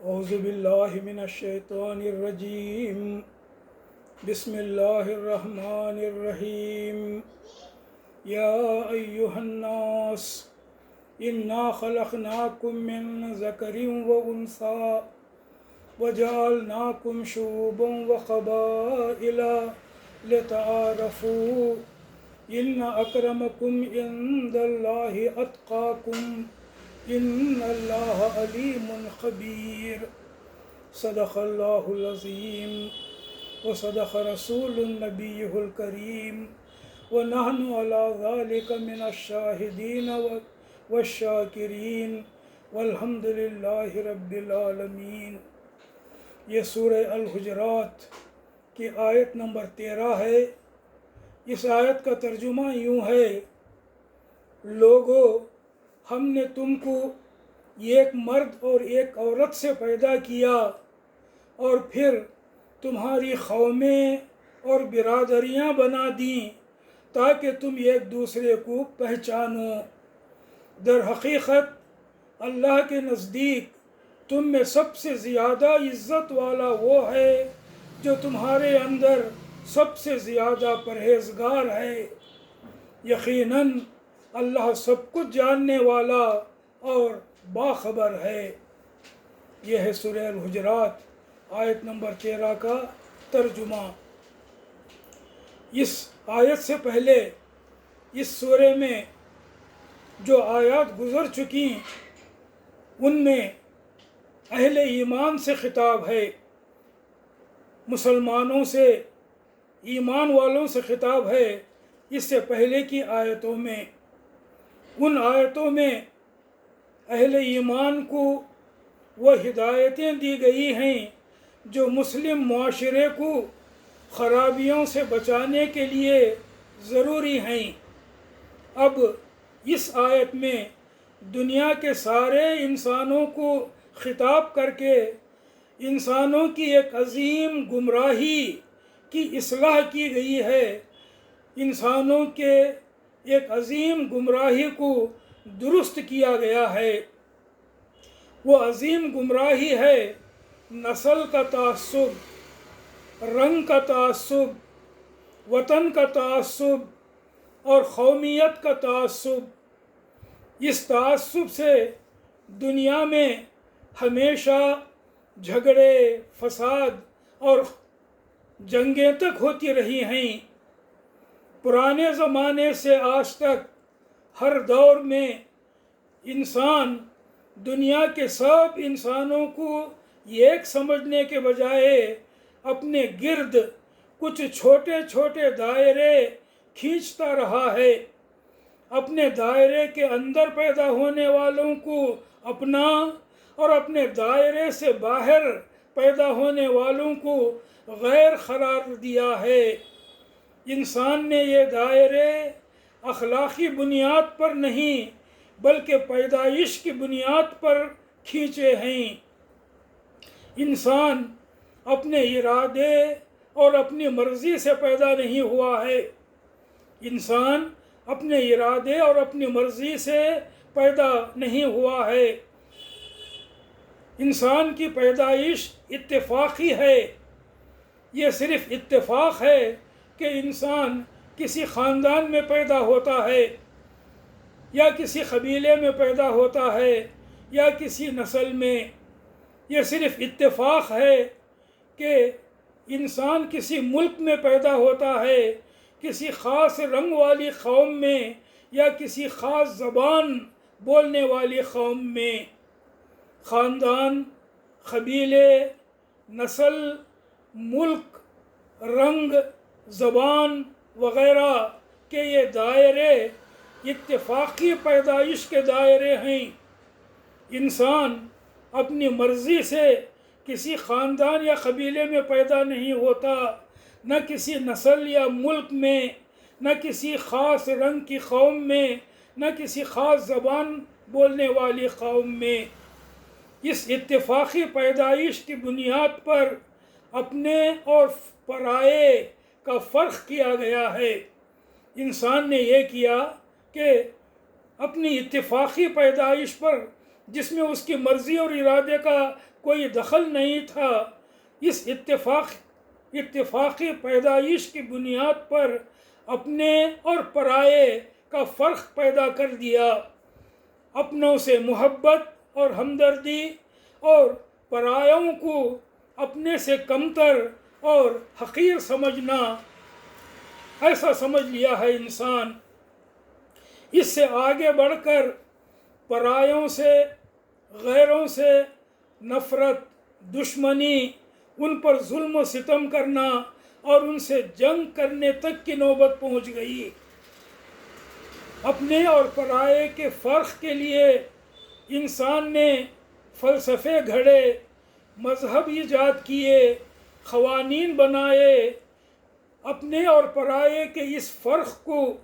اعوذ باللہ من الشیطان الرجیم بسم اللہ الرحمن الرحیم یا ایہا الناس انا خلقناکم من ذکر و انثی وجعلناکم شعوبا وقبائل لتعارفوا ان اکرمکم عند اللہ اتقاکم ان اللہ علیم خبیر صدق اللہ العظیم وصدق رسول النبی الکریم ونحن علی ذلک من الشاہدین والشاکرین والحمد للہ رب العالمین۔ یہ سورہ الحجرات کی آیت نمبر 13 ہے۔ اس آیت کا ترجمہ یوں ہے: لوگو، ہم نے تم کو ایک مرد اور ایک عورت سے پیدا کیا اور پھر تمہاری قومیں اور برادریاں بنا دیں تاکہ تم ایک دوسرے کو پہچانو۔ در حقیقت اللہ کے نزدیک تم میں سب سے زیادہ عزت والا وہ ہے جو تمہارے اندر سب سے زیادہ پرہیزگار ہے۔ یقیناً اللہ سب کچھ جاننے والا اور باخبر ہے۔ یہ ہے سورہ الحجرات آیت نمبر 13 کا ترجمہ۔ اس آیت سے پہلے اس سورہ میں جو آیات گزر چکی ان میں اہل ایمان سے خطاب ہے، مسلمانوں سے، ایمان والوں سے خطاب ہے۔ اس سے پہلے کی آیتوں میں، ان آیتوں میں اہل ایمان کو وہ ہدایتیں دی گئی ہیں جو مسلم معاشرے کو خرابیوں سے بچانے کے لیے ضروری ہیں۔ اب اس آیت میں دنیا کے سارے انسانوں کو خطاب کر کے انسانوں کی ایک عظیم گمراہی کی اصلاح کی گئی ہے۔ انسانوں کے ایک عظیم گمراہی کو درست کیا گیا ہے۔ وہ عظیم گمراہی ہے نسل کا تعصب، رنگ کا تعصب، وطن کا تعصب اور قومیت کا تعصب۔ اس تعصب سے دنیا میں ہمیشہ جھگڑے، فساد اور جنگیں تک ہوتی رہی ہیں۔ پرانے زمانے سے آج تک ہر دور میں انسان دنیا کے سب انسانوں کو ایک سمجھنے کے بجائے اپنے گرد کچھ چھوٹے چھوٹے دائرے کھینچتا رہا ہے۔ اپنے دائرے کے اندر پیدا ہونے والوں کو اپنا اور اپنے دائرے سے باہر پیدا ہونے والوں کو غیر قرار دیا ہے۔ انسان نے یہ دائرے اخلاقی بنیاد پر نہیں بلکہ پیدائش کی بنیاد پر کھینچے ہیں۔ انسان اپنے ارادے اور اپنی مرضی سے پیدا نہیں ہوا ہے۔ انسان اپنے ارادے اور اپنی مرضی سے پیدا نہیں ہوا ہے۔ انسان کی پیدائش اتفاقی ہے۔ یہ صرف اتفاق ہے کہ انسان کسی خاندان میں پیدا ہوتا ہے یا کسی قبیلے میں پیدا ہوتا ہے یا کسی نسل میں۔ یہ صرف اتفاق ہے کہ انسان کسی ملک میں پیدا ہوتا ہے، کسی خاص رنگ والی قوم میں یا کسی خاص زبان بولنے والی قوم میں۔ خاندان، قبیلے، نسل، ملک، رنگ، زبان وغیرہ کے یہ دائرے اتفاقی پیدائش کے دائرے ہیں۔ انسان اپنی مرضی سے کسی خاندان یا قبیلے میں پیدا نہیں ہوتا، نہ کسی نسل یا ملک میں، نہ کسی خاص رنگ کی قوم میں، نہ کسی خاص زبان بولنے والی قوم میں۔ اس اتفاقی پیدائش کی بنیاد پر اپنے اور پرائے کا فرق کیا گیا ہے۔ انسان نے یہ کیا کہ اپنی اتفاقی پیدائش پر جس میں اس کی مرضی اور ارادے کا کوئی دخل نہیں تھا، اس اتفاقی پیدائش کی بنیاد پر اپنے اور پرائے کا فرق پیدا کر دیا، اپنوں سے محبت اور ہمدردی اور پرایوں کو اپنے سے کمتر اور حقیر سمجھنا، ایسا سمجھ لیا ہے انسان۔ اس سے آگے بڑھ کر پرایوں سے، غیروں سے نفرت، دشمنی، ان پر ظلم و ستم کرنا اور ان سے جنگ کرنے تک کی نوبت پہنچ گئی۔ اپنے اور پرائے کے فرق کے لیے انسان نے فلسفے گھڑے، مذہب ایجاد کیے، قوانین بنائے۔ اپنے اور پرائے کے اس فرق کو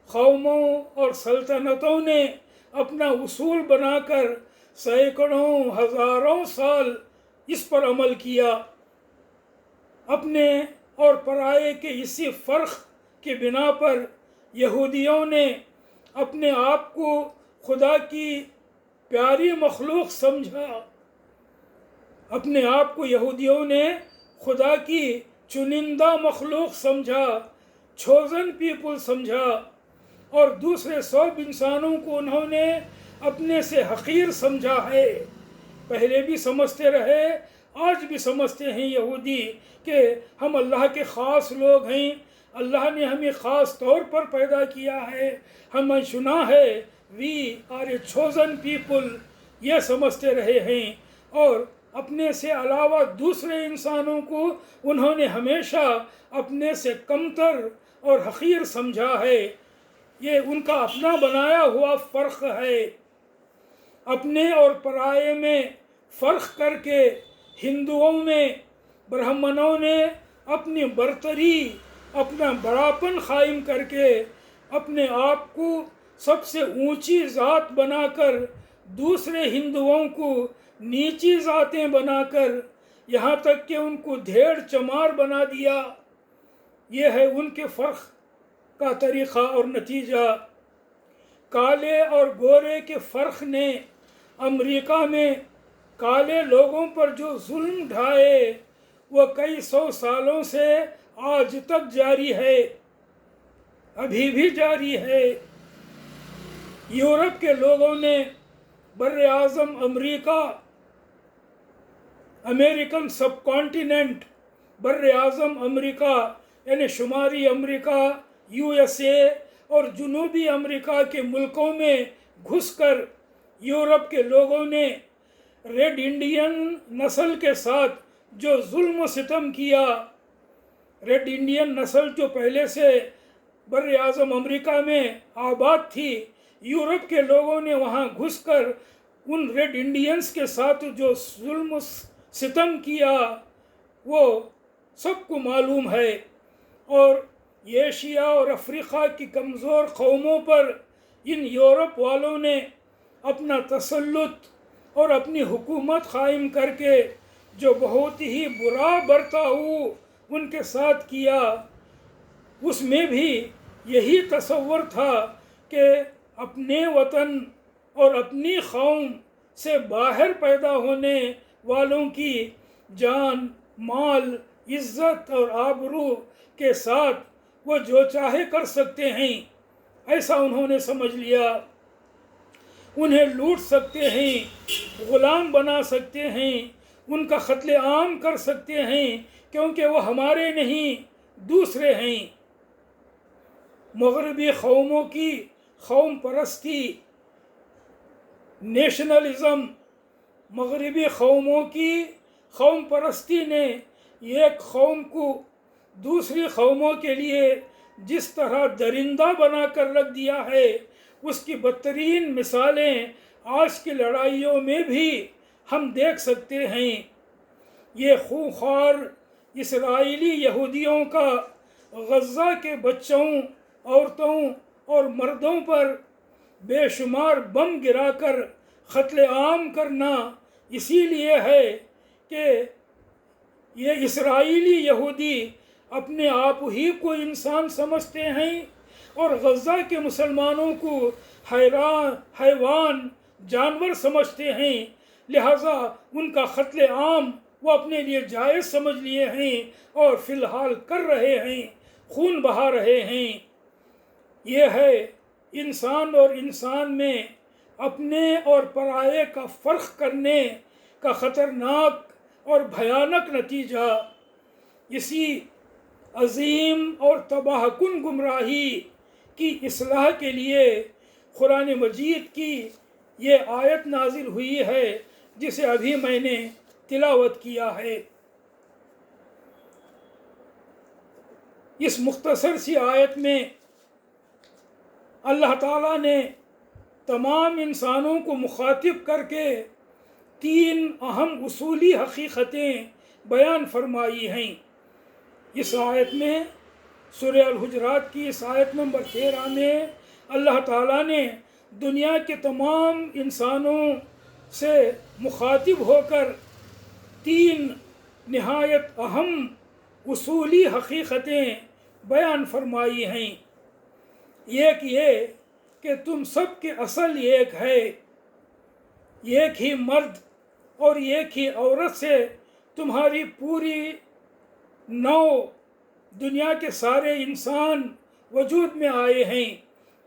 قوموں اور سلطنتوں نے اپنا اصول بنا کر سینکڑوں ہزاروں سال اس پر عمل کیا۔ اپنے اور پرائے کے اسی فرق کی بنا پر یہودیوں نے اپنے آپ کو خدا کی پیاری مخلوق سمجھا، اپنے آپ کو یہودیوں نے خدا کی چنندہ مخلوق سمجھا، چوزن پیپل سمجھا، اور دوسرے سب انسانوں کو انہوں نے اپنے سے حقیر سمجھا ہے۔ پہلے بھی سمجھتے رہے، آج بھی سمجھتے ہیں یہودی کہ ہم اللہ کے خاص لوگ ہیں، اللہ نے ہمیں خاص طور پر پیدا کیا ہے، ہمیں چنا ہے، we are a chosen people, یہ سمجھتے رہے ہیں۔ اور اپنے سے علاوہ دوسرے انسانوں کو انہوں نے ہمیشہ اپنے سے کمتر اور حقیر سمجھا ہے۔ یہ ان کا اپنا بنایا ہوا فرق ہے۔ اپنے اور پرائے میں فرق کر کے ہندوؤں میں برہمنوں نے اپنی برتری، اپنا بڑاپن قائم کر کے اپنے آپ کو سب سے اونچی ذات بنا کر دوسرے ہندوؤں کو نیچی ذاتیں بنا کر یہاں تک کہ ان کو دھیڑ چمار بنا دیا۔ یہ ہے ان کے فرق کا طریقہ اور نتیجہ۔ کالے اور گورے کے فرق نے امریکہ میں کالے لوگوں پر جو ظلم ڈھائے وہ کئی سو سالوں سے آج تک جاری ہے، ابھی بھی جاری ہے۔ یورپ کے لوگوں نے بر اعظم امریکہ، امریکن سب کانٹیننٹ، بر اعظم امریکہ یعنی شمالی امریکہ، USA اور جنوبی امریکہ کے ملکوں میں گھس کر یورپ کے لوگوں نے ریڈ انڈین نسل کے ساتھ جو ظلم و ستم کیا، ریڈ انڈین نسل جو پہلے سے بر اعظم امریکہ میں آباد تھی، یورپ کے لوگوں نے وہاں گھس کر ان ریڈ انڈینز کے ساتھ جو ظلم و ستم کیا وہ سب کو معلوم ہے۔ اور ایشیا اور افریقہ کی کمزور قوموں پر ان یورپ والوں نے اپنا تسلط اور اپنی حکومت قائم کر کے جو بہت ہی برا برتاؤ ان کے ساتھ کیا، اس میں بھی یہی تصور تھا کہ اپنے وطن اور اپنی قوم سے باہر پیدا ہونے والوں کی جان، مال، عزت اور آبرو کے ساتھ وہ جو چاہے کر سکتے ہیں، ایسا انہوں نے سمجھ لیا۔ انہیں لوٹ سکتے ہیں، غلام بنا سکتے ہیں، ان کا قتل عام کر سکتے ہیں، کیونکہ وہ ہمارے نہیں دوسرے ہیں۔ مغربی قوموں کی قوم پرستی، نیشنلزم، مغربی قوموں کی قوم پرستی نے ایک قوم کو دوسری قوموں کے لیے جس طرح درندہ بنا کر رکھ دیا ہے، اس کی بدترین مثالیں آج کی لڑائیوں میں بھی ہم دیکھ سکتے ہیں۔ یہ خونخوار اسرائیلی یہودیوں کا غزہ کے بچوں، عورتوں اور مردوں پر بے شمار بم گرا کر قتل عام کرنا اسی لیے ہے کہ یہ اسرائیلی یہودی اپنے آپ ہی کو انسان سمجھتے ہیں اور غزہ کے مسلمانوں کو حیوان جانور سمجھتے ہیں، لہٰذا ان کا قتل عام وہ اپنے لیے جائز سمجھ لیے ہیں اور فی الحال کر رہے ہیں، خون بہا رہے ہیں۔ یہ ہے انسان اور انسان میں اپنے اور پرائے کا فرق کرنے کا خطرناک اور بھیانک نتیجہ۔ اسی عظیم اور تباہ کن گمراہی کی اصلاح کے لیے قرآن مجید کی یہ آیت نازل ہوئی ہے جسے ابھی میں نے تلاوت کیا ہے۔ اس مختصر سی آیت میں اللہ تعالیٰ نے تمام انسانوں کو مخاطب کر کے 3 اہم اصولی حقیقتیں بیان فرمائی ہیں۔ اس آیت میں سورہ الحجرات کی اس آیت نمبر 13 میں اللہ تعالیٰ نے دنیا کے تمام انسانوں سے مخاطب ہو کر 3 نہایت اہم اصولی حقیقتیں بیان فرمائی ہیں۔ ایک یہ کہ تم سب کے اصل ایک ہے، ایک ہی مرد اور ایک ہی عورت سے تمہاری پوری نو دنیا کے سارے انسان وجود میں آئے ہیں۔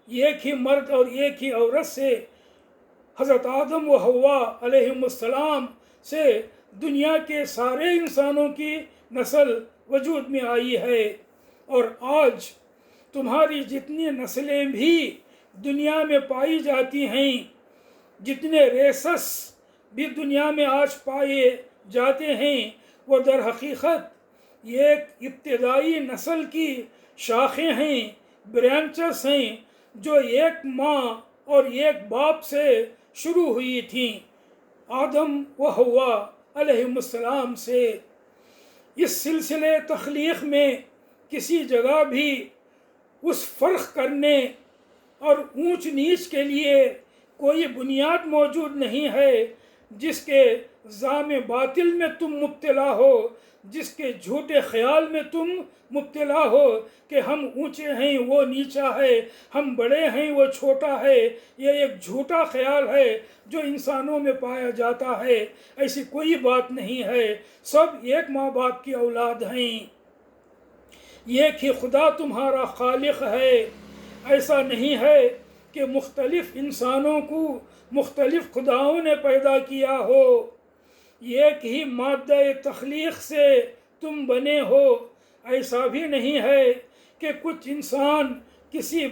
ایک ہی مرد اور ایک ہی عورت سے حضرت آدم و حوا علیہم السلام سے دنیا کے سارے انسانوں کی نسل وجود میں آئی ہے، اور آج تمہاری جتنی نسلیں بھی دنیا میں پائی جاتی ہیں، جتنے ریسس بھی دنیا میں آج پائے جاتے ہیں، وہ در حقیقت ایک ابتدائی نسل کی شاخیں ہیں، برانچز ہیں، جو ایک ماں اور ایک باپ سے شروع ہوئی تھیں، آدم و حوا علیہم السلام سے۔ اس سلسلے تخلیق میں کسی جگہ بھی اس فرق کرنے اور اونچ نیچ کے لیے کوئی بنیاد موجود نہیں ہے جس کے زام باطل میں تم مبتلا ہو، جس کے جھوٹے خیال میں تم مبتلا ہو کہ ہم اونچے ہیں وہ نیچا ہے، ہم بڑے ہیں وہ چھوٹا ہے۔ یہ ایک جھوٹا خیال ہے جو انسانوں میں پایا جاتا ہے۔ ایسی کوئی بات نہیں ہے، سب ایک ماں باپ کی اولاد ہیں، ایک ہی خدا تمہارا خالق ہے۔ ایسا نہیں ہے کہ مختلف انسانوں کو مختلف خداؤں نے پیدا کیا ہو، ایک ہی مادہ تخلیق سے تم بنے ہو۔ ایسا بھی نہیں ہے کہ کچھ انسان کسی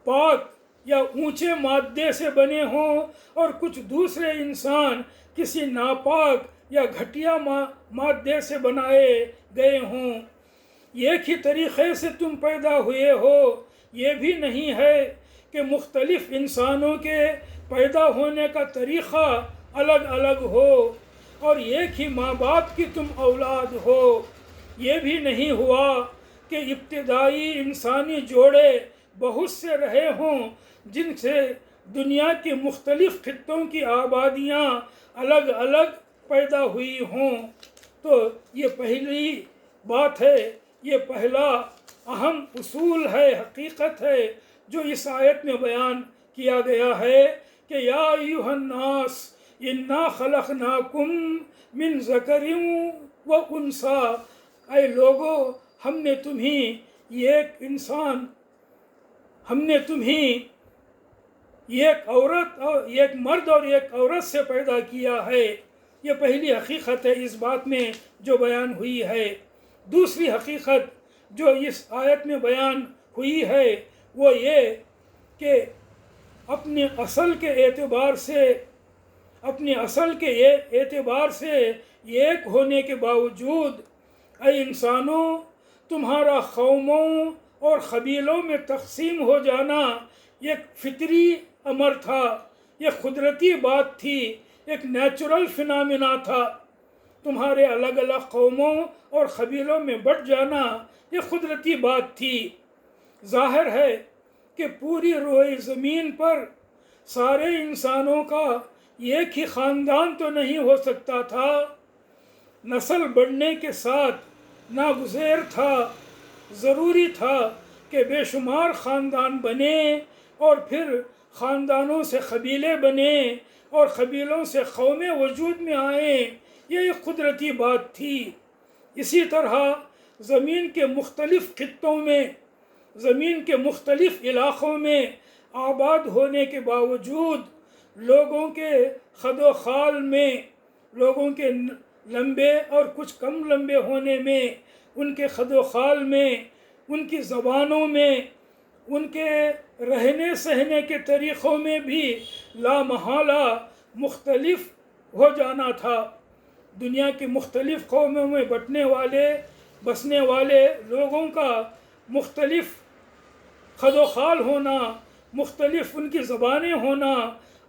پاک یا اونچے مادے سے بنے ہوں اور کچھ دوسرے انسان کسی ناپاک یا گھٹیا مادے سے بنائے گئے ہوں۔ ایک ہی طریقے سے تم پیدا ہوئے ہو۔ یہ بھی نہیں ہے کہ مختلف انسانوں کے پیدا ہونے کا طریقہ الگ الگ ہو اور ایک ہی ماں باپ کی تم اولاد ہو۔ یہ بھی نہیں ہوا کہ ابتدائی انسانی جوڑے بہت سے رہے ہوں جن سے دنیا کے مختلف خطوں کی آبادیاں الگ الگ پیدا ہوئی ہوں۔ تو یہ پہلی بات ہے، یہ پہلا اہم اصول ہے، حقیقت ہے جو اس آیت میں بیان کیا گیا ہے کہ یا ایھا الناس انا خلقناکم من ذکر و انثی، اے لوگو ہم نے تمہیں ایک عورت اور ایک مرد اور ایک عورت سے پیدا کیا ہے۔ یہ پہلی حقیقت ہے اس بات میں جو بیان ہوئی ہے۔ دوسری حقیقت جو اس آیت میں بیان ہوئی ہے وہ یہ کہ اپنے اصل کے اعتبار سے ایک ہونے کے باوجود اے انسانوں، تمہارا قوموں اور قبیلوں میں تقسیم ہو جانا ایک فطری امر تھا، ایک قدرتی بات تھی، ایک نیچرل فنامنا تھا۔ تمہارے الگ الگ قوموں اور قبیلوں میں بٹ جانا یہ قدرتی بات تھی۔ ظاہر ہے کہ پوری روئے زمین پر سارے انسانوں کا ایک ہی خاندان تو نہیں ہو سکتا تھا، نسل بڑھنے کے ساتھ ناگزیر تھا، ضروری تھا کہ بے شمار خاندان بنے اور پھر خاندانوں سے قبیلے بنے اور قبیلوں سے قومیں وجود میں آئیں، یہ ایک قدرتی بات تھی۔ اسی طرح زمین کے مختلف خطوں میں، زمین کے مختلف علاقوں میں آباد ہونے کے باوجود لوگوں کے خد و خال میں، لوگوں کے لمبے اور کچھ کم لمبے ہونے میں، ان کے خد و خال میں، ان کی زبانوں میں، ان کے رہنے سہنے کے طریقوں میں بھی لامحالہ مختلف ہو جانا تھا۔ دنیا کی مختلف قوموں میں بسنے والے لوگوں کا مختلف خد و خال ہونا، مختلف ان کی زبانیں ہونا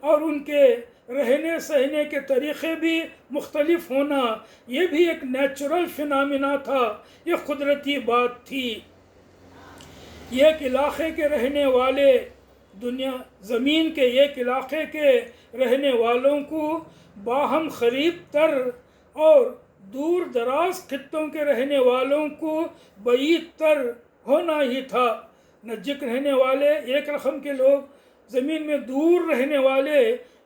اور ان کے رہنے سہنے کے طریقے بھی مختلف ہونا، یہ بھی ایک نیچرل فینامنا تھا، یہ قدرتی بات تھی۔ ایک علاقے کے رہنے والے، زمین کے ایک علاقے کے رہنے والوں کو باہم قریب تر اور دور دراز خطوں کے رہنے والوں کو بعید تر ہونا ہی تھا۔ نزدیک رہنے والے ایک رقم کے لوگ، زمین میں دور رہنے والے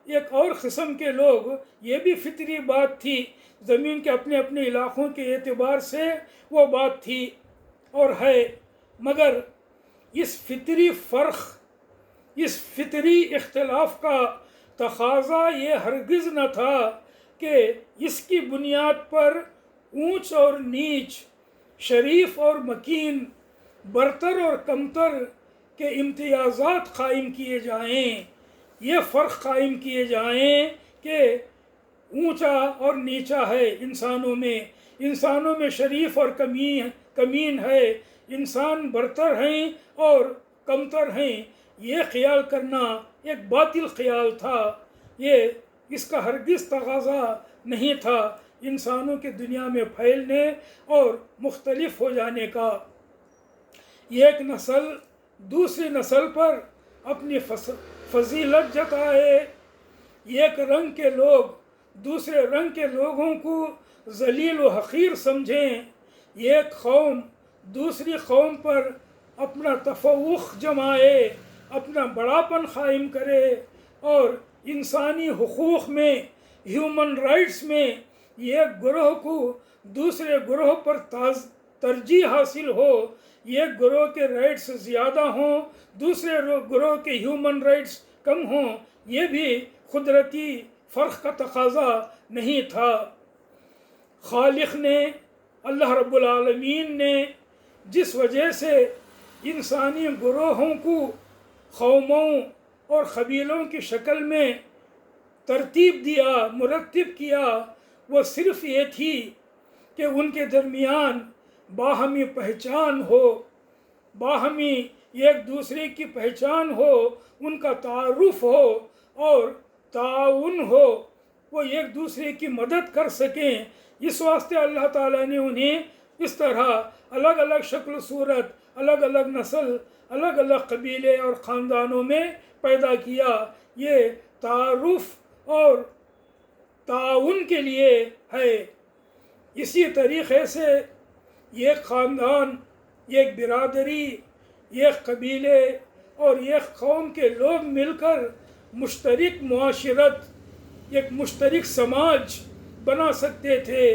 ایک اور قسم کے لوگ، یہ بھی فطری بات تھی، زمین کے اپنے اپنے علاقوں کے اعتبار سے وہ بات تھی اور ہے۔ مگر اس فطری فرق، اس فطری اختلاف کا تقاضا یہ ہرگز نہ تھا کہ اس کی بنیاد پر اونچ اور نیچ، شریف اور مکین، برتر اور کمتر کے امتیازات قائم کیے جائیں، یہ فرق قائم کیے جائیں کہ اونچا اور نیچا ہے انسانوں میں شریف اور کمین ہے، انسان برتر ہیں اور کمتر ہیں، یہ خیال کرنا ایک باطل خیال تھا، یہ اس کا ہرگز تقاضا نہیں تھا انسانوں کے دنیا میں پھیلنے اور مختلف ہو جانے کا۔ ایک نسل دوسری نسل پر اپنی فضیلت جتائے، ایک رنگ کے لوگ دوسرے رنگ کے لوگوں کو ذلیل و حقیر سمجھیں، ایک قوم دوسری قوم پر اپنا تفوق جمائے، اپنا بڑاپن قائم کرے اور انسانی حقوق میں، ہیومن رائٹس میں ایک گروہ کو دوسرے گروہ پر ترجیح حاصل ہو، ایک گروہ کے رائٹس زیادہ ہوں، دوسرے گروہ کے ہیومن رائٹس کم ہوں، یہ بھی قدرتی فرق کا تقاضا نہیں تھا۔ خالق نے، اللہ رب العالمین نے جس وجہ سے انسانی گروہوں کو قوموں اور قبیلوں کی شکل میں ترتیب دیا، مرتب کیا، وہ صرف یہ تھی کہ ان کے درمیان باہمی پہچان ہو، باہمی ایک دوسرے کی پہچان ہو، ان کا تعارف ہو اور تعاون ہو، وہ ایک دوسرے کی مدد کر سکیں۔ اس واسطے اللہ تعالیٰ نے انہیں اس طرح الگ الگ شکل و صورت، الگ الگ نسل، الگ الگ قبیلے اور خاندانوں میں پیدا کیا، یہ تعارف اور تعاون کے لیے ہے۔ اسی طریقے سے ایک خاندان، ایک برادری، ایک قبیلے اور ایک قوم کے لوگ مل کر مشترک معاشرت، ایک مشترک سماج بنا سکتے تھے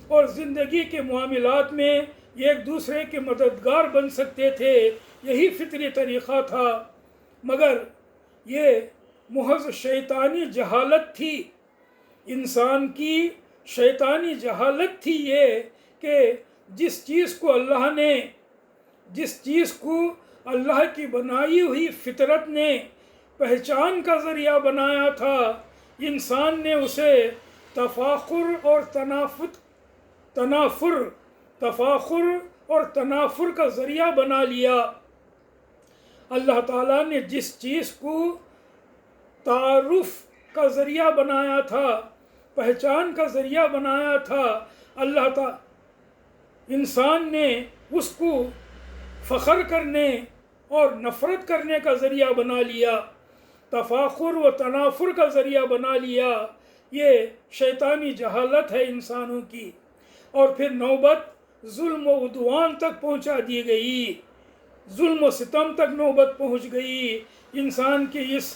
اور زندگی کے معاملات میں ایک دوسرے کے مددگار بن سکتے تھے، یہی فطری طریقہ تھا۔ مگر یہ محض شیطانی جہالت تھی، انسان کی شیطانی جہالت تھی یہ کہ جس چیز کو اللہ کی بنائی ہوئی فطرت نے پہچان کا ذریعہ بنایا تھا، انسان نے اسے تفاخر اور تنافر کا ذریعہ بنا لیا۔ اللہ تعالیٰ نے جس چیز کو تعارف کا ذریعہ بنایا تھا، پہچان کا ذریعہ بنایا تھا، اللہ تعالیٰ انسان نے اس کو فخر کرنے اور نفرت کرنے کا ذریعہ بنا لیا، تفاخر و تنافر کا ذریعہ بنا لیا۔ یہ شیطانی جہالت ہے انسانوں کی، اور پھر نوبت ظلم و عدوان تک پہنچا دی گئی، ظلم و ستم تک نوبت پہنچ گئی، انسان کی اس